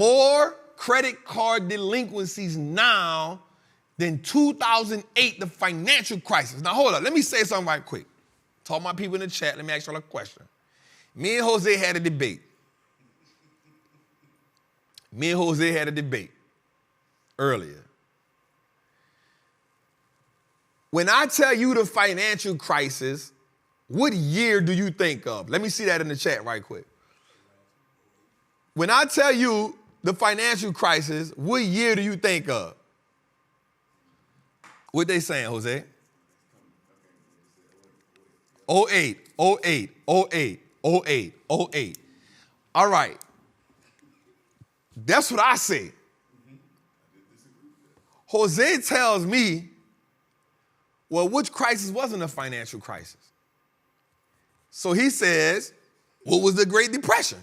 more credit card delinquencies now than 2008, the financial crisis. Now, hold up. Let me say something right quick. Talk to my people in the chat. Let me ask y'all a question. Me and Jose had a debate. Earlier. When I tell you the financial crisis, what year do you think of? Let me see that in the chat right quick. When I tell you the financial crisis, what year do you think of? What they saying, Jose? 08. All right. That's what I say. Jose tells me, well, which crisis wasn't a financial crisis? So he says, what was the Great Depression?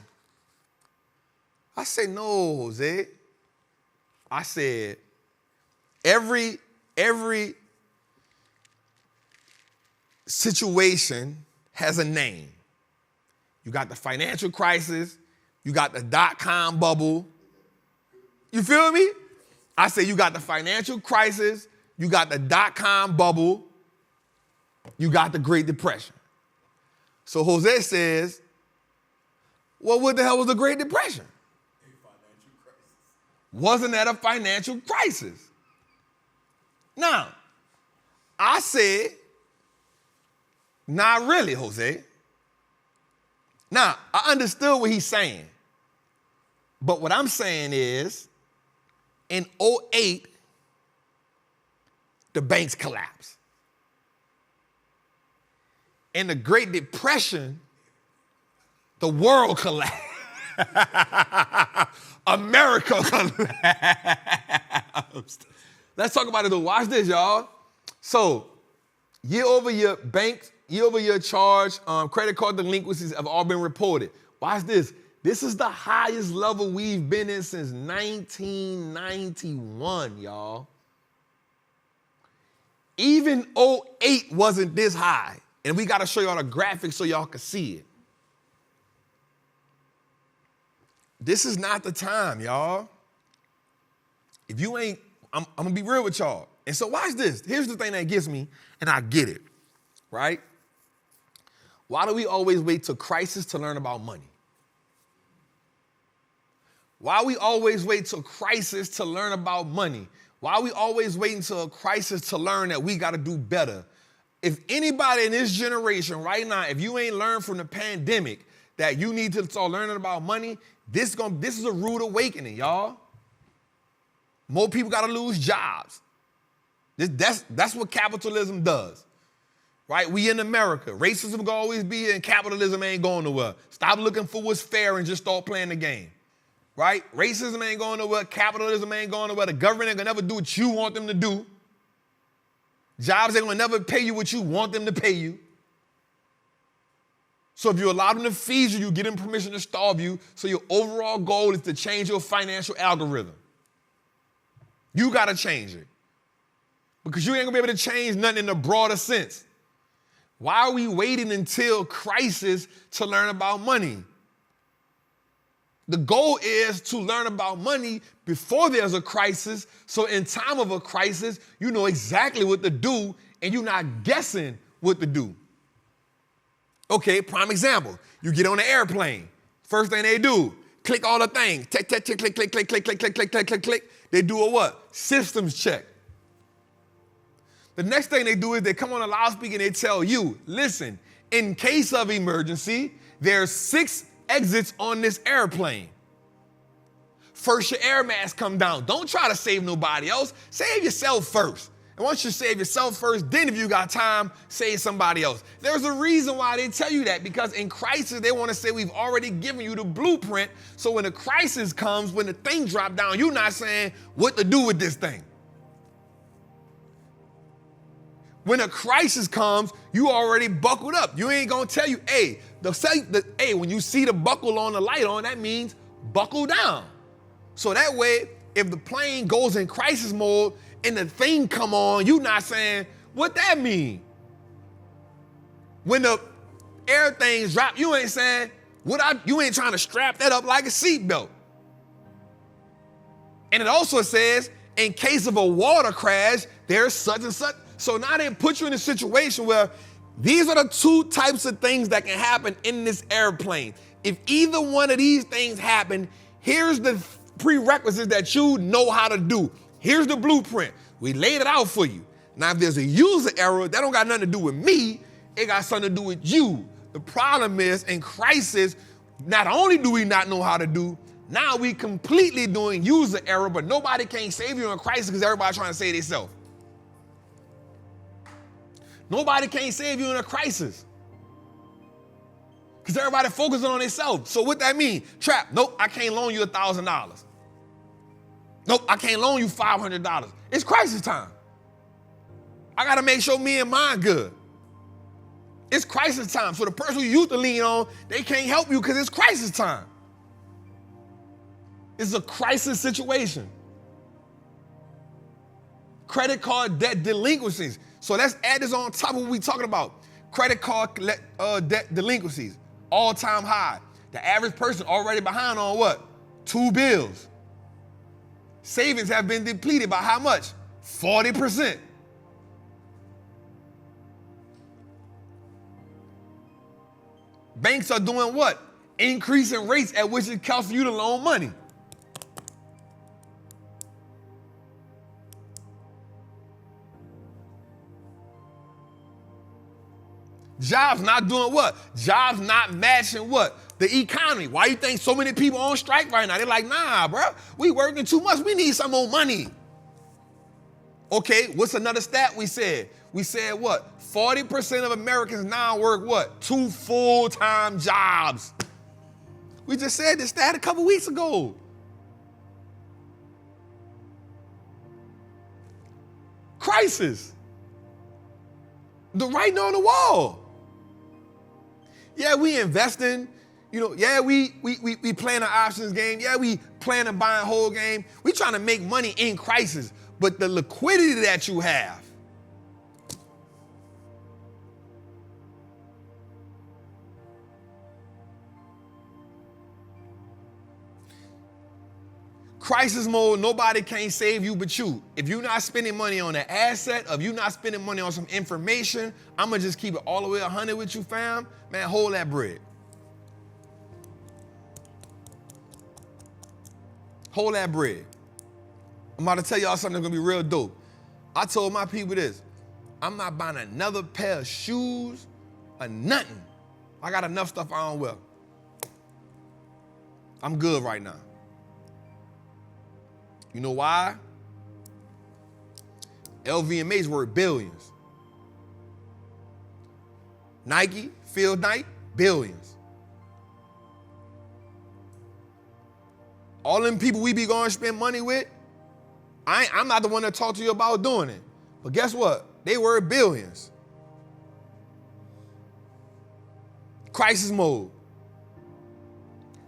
I say, no, Jose. I said, every situation has a name. You got the financial crisis. You got the dot-com bubble. You feel me? I say you got the financial crisis. You got the dot-com bubble. You got the Great Depression. So Jose says, well, what the hell was the Great Depression? Wasn't that a financial crisis? Now, I said, not really, Jose. Now, I understood what he's saying. But what I'm saying is, in 2008, the banks collapsed. In the Great Depression, the world collapsed. America collapsed. Let's talk about it though. Watch this, y'all. So, year-over-year banks, year-over-year charge, credit card delinquencies have all been reported. Watch this. This is the highest level we've been in since 1991, y'all. Even 2008 wasn't this high. And we got to show y'all the graphic so y'all can see it. This is not the time, y'all. If you ain't, I'm going to be real with y'all. And so watch this. Here's the thing that gets me, and I get it, right? Why do we always wait till crisis to learn about money? Why we always wait till crisis to learn about money? Why we always wait until a crisis to learn that we got to do better? If anybody in this generation right now, if you ain't learned from the pandemic that you need to start learning about money, this is a rude awakening, y'all. More people got to lose jobs. That's what capitalism does, right? We in America. Racism gonna always be here and capitalism ain't going nowhere. Stop looking for what's fair and just start playing the game, right? Racism ain't going nowhere. Capitalism ain't going nowhere. The government ain't gonna never do what you want them to do. Jobs ain't gonna never pay you what you want them to pay you. So if you allow them to feed you, you get them permission to starve you. So your overall goal is to change your financial algorithm. You got to change it. Because you ain't going to be able to change nothing in the broader sense. Why are we waiting until crisis to learn about money? The goal is to learn about money before there's a crisis. So in time of a crisis, you know exactly what to do and you're not guessing what to do. Okay, prime example. You get on the airplane. First thing they do, click all the things. Click, click, click, click, click, click, click, click, click, click, click, click, click. They do a what? Systems check. The next thing they do is they come on a loudspeaker and they tell you, listen, in case of emergency, there's 6 exits on this airplane. First, your air mask come down. Don't try to save nobody else. Save yourself first. And once you save yourself first, then if you got time, save somebody else. There's a reason why they tell you that, because in crisis, they want to say we've already given you the blueprint. So when the crisis comes, when the thing drop down, you're not saying what to do with this thing. When a crisis comes, you already buckled up. You ain't going to tell you, hey, when you see the buckle on the light on, that means buckle down. So that way, if the plane goes in crisis mode, and the thing come on, you not saying, what that mean? When the air things drop, you ain't saying, you ain't trying to strap that up like a seatbelt. And it also says, in case of a water crash, there's such and such. So now they put you in a situation where these are the two types of things that can happen in this airplane. If either one of these things happen, here's the prerequisites that you know how to do. Here's the blueprint. We laid it out for you. Now, if there's a user error, that don't got nothing to do with me. It got something to do with you. The problem is, in crisis, not only do we not know how to do, now we completely doing user error, but nobody can save you in a crisis because everybody trying to save themselves. Nobody can save you in a crisis because everybody focusing on themselves. So what that mean? Trap, nope, I can't loan you $1,000. Nope, I can't loan you $500. It's crisis time. I got to make sure me and mine good. It's crisis time. So the person who you used to lean on, they can't help you because it's crisis time. It's a crisis situation. Credit card debt delinquencies. So let's add this on top of what we're talking about. Credit card debt delinquencies, all-time high. The average person already behind on what? 2 bills. Savings have been depleted by how much? 40%. Banks are doing what? Increasing rates at which it costs for you to loan money. Jobs not doing what? Jobs not matching what? The economy. Why you think so many people on strike right now? They're like, nah, bro, we working too much. We need some more money. Okay, what's another stat we said? We said what? 40% of Americans now work what? 2 full-time jobs. We just said this stat a couple weeks ago. Crisis. The writing on the wall. Yeah, we investing. Yeah, we playing an options game. Yeah, we playing a buy and hold game. We trying to make money in crisis. But the liquidity that you have, crisis mode, nobody can save you but you. If you're not spending money on an asset, if you're not spending money on some information, I'm going to just keep it all the way 100 with you, fam. Man, hold that bread. Hold that bread. I'm about to tell y'all something that's going to be real dope. I told my people this. I'm not buying another pair of shoes or nothing. I got enough stuff I don't wear. I'm good right now. You know why? LVMH worth billions. Nike, Phil Knight, billions. All them people we be going to spend money with, I'm not the one to talk to you about doing it. But guess what? They worth billions. Crisis mode.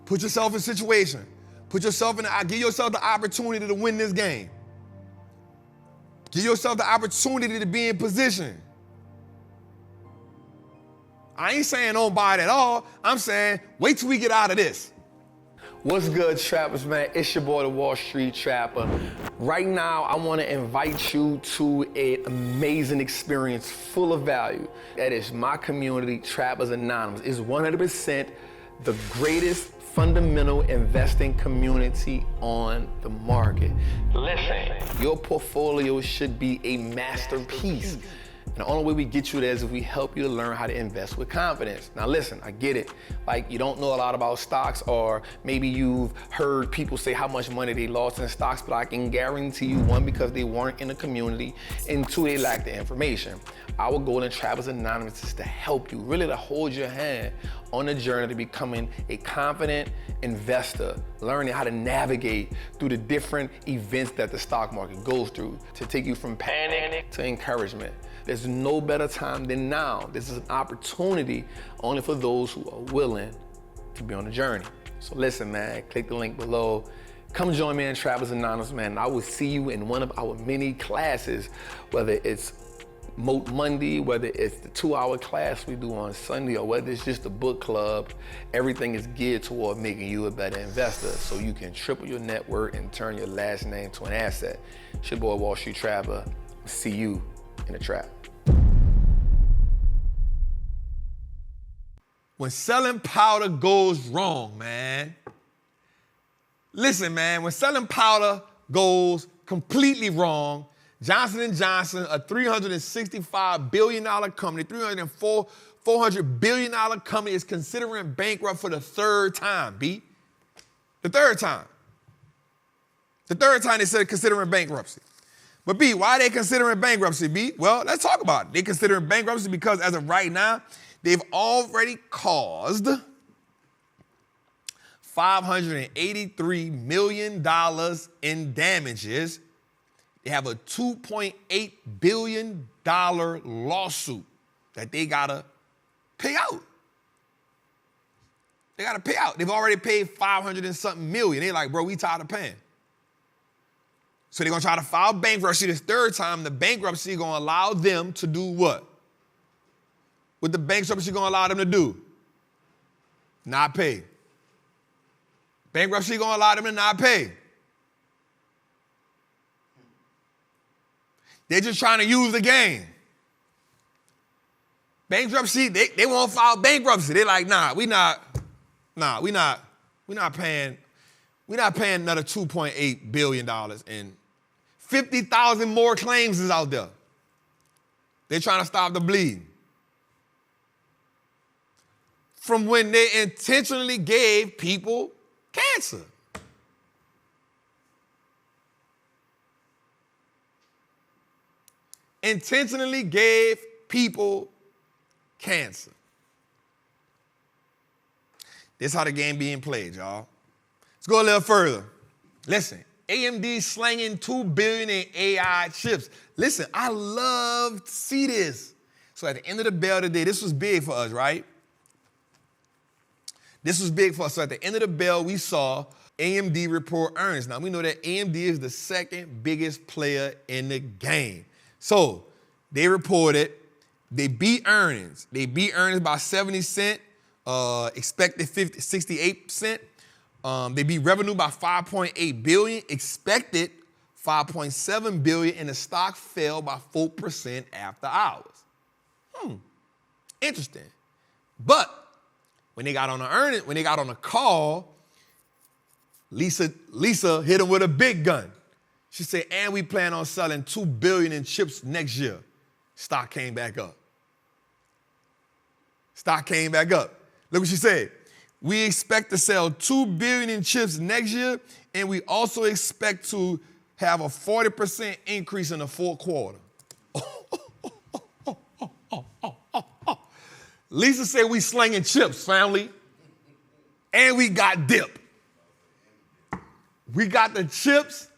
Put yourself in a situation. Give yourself the opportunity to win this game. Give yourself the opportunity to be in position. I ain't saying don't buy it at all. I'm saying wait till we get out of this. What's good, trappers, man? It's your boy, the Wall Street Trapper. Right now, I want to invite you to an amazing experience full of value. That is my community, Trappers Anonymous. It's 100% the greatest fundamental investing community on the market. Listen, your portfolio should be a masterpiece. And the only way we get you there is if we help you to learn how to invest with confidence. Now listen, I get it. Like you don't know a lot about stocks, or maybe you've heard people say how much money they lost in stocks, but I can guarantee you, one, because they weren't in the community, and two, they lack the information. Our goal in Trappers Anonymous is to help you, really to hold your hand on the journey to becoming a confident investor, learning how to navigate through the different events that the stock market goes through to take you from panic to encouragement. There's no better time than now. This is an opportunity only for those who are willing to be on the journey. So listen, man, click the link below. Come join me in Trappers Anonymous, man. I will see you in one of our many classes, whether it's Moat Monday, whether it's the 2-hour class we do on Sunday, or whether it's just a book club, everything is geared toward making you a better investor so you can triple your net worth and turn your last name to an asset. It's your boy, Wall Street Trapper. See you in the trap. When selling powder goes wrong, man. Listen, man, when selling powder goes completely wrong, Johnson & Johnson, a $365 billion company, $400 billion company, is considering bankrupt for the third time, B. The third time. The third time they said considering bankruptcy. But B, why are they considering bankruptcy, B? Well, let's talk about it. They're considering bankruptcy because as of right now, they've already caused $583 million in damages. They have a $2.8 billion lawsuit that they gotta pay out. They gotta pay out. They've already paid 500 and something million. They're like, bro, we tired of paying. So they're gonna try to file bankruptcy this third time. The bankruptcy gonna allow them to do what? What the bankruptcy gonna allow them to do? Not pay. Bankruptcy gonna allow them to not pay. They're just trying to use the game. Bankruptcy, they won't file bankruptcy. They're like, we're not paying another $2.8 billion, and 50,000 more claims is out there. They're trying to stop the bleeding. From when they intentionally gave people cancer. Intentionally gave people cancer. This is how the game being played, y'all. Let's go a little further. Listen, AMD slanging $2 billion in AI chips. Listen, I love to see this. So at the end of the bell today, this was big for us, right? This was big for us. So at the end of the bell, we saw AMD report earnings. Now, we know that AMD is the second biggest player in the game. So they reported they beat earnings. They beat earnings by 70 cents, expected 68 cents. They beat revenue by 5.8 billion, expected 5.7 billion, and the stock fell by 4% after hours. Interesting. But when they got on the call, Lisa hit them with a big gun. She said, and we plan on selling $2 billion in chips next year. Stock came back up. Stock came back up. Look what she said. We expect to sell $2 billion in chips next year, and we also expect to have a 40% increase in the fourth quarter. Lisa said we slinging chips, family, and we got dip. We got the chips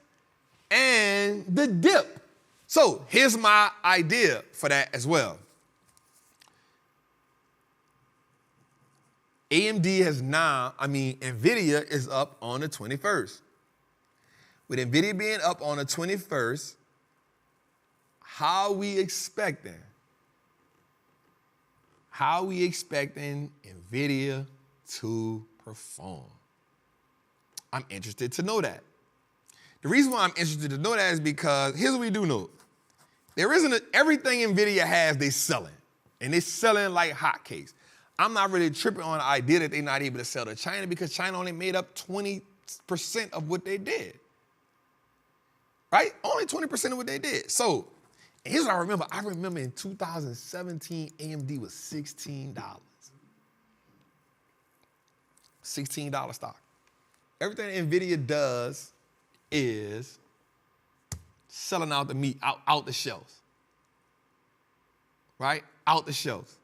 and the dip. So here's my idea for that as well. NVIDIA is up on the 21st. With NVIDIA being up on the 21st, how are we expecting NVIDIA to perform? I'm interested to know that. The reason why I'm interested to know that is because here's what we do know. Everything NVIDIA has, they selling. And they're selling like hotcakes. I'm not really tripping on the idea that they're not able to sell to China because China only made up 20% of what they did. Right? Only 20% of what they did. So, and here's what I remember. I remember in 2017, AMD was $16. $16 stock. Everything NVIDIA does is selling out the meat, out the shelves. Right? Out the shelves.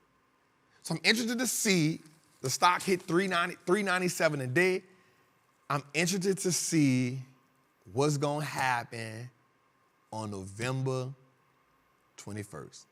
So I'm interested to see the stock hit $397 a day. I'm interested to see what's going to happen on November 21st.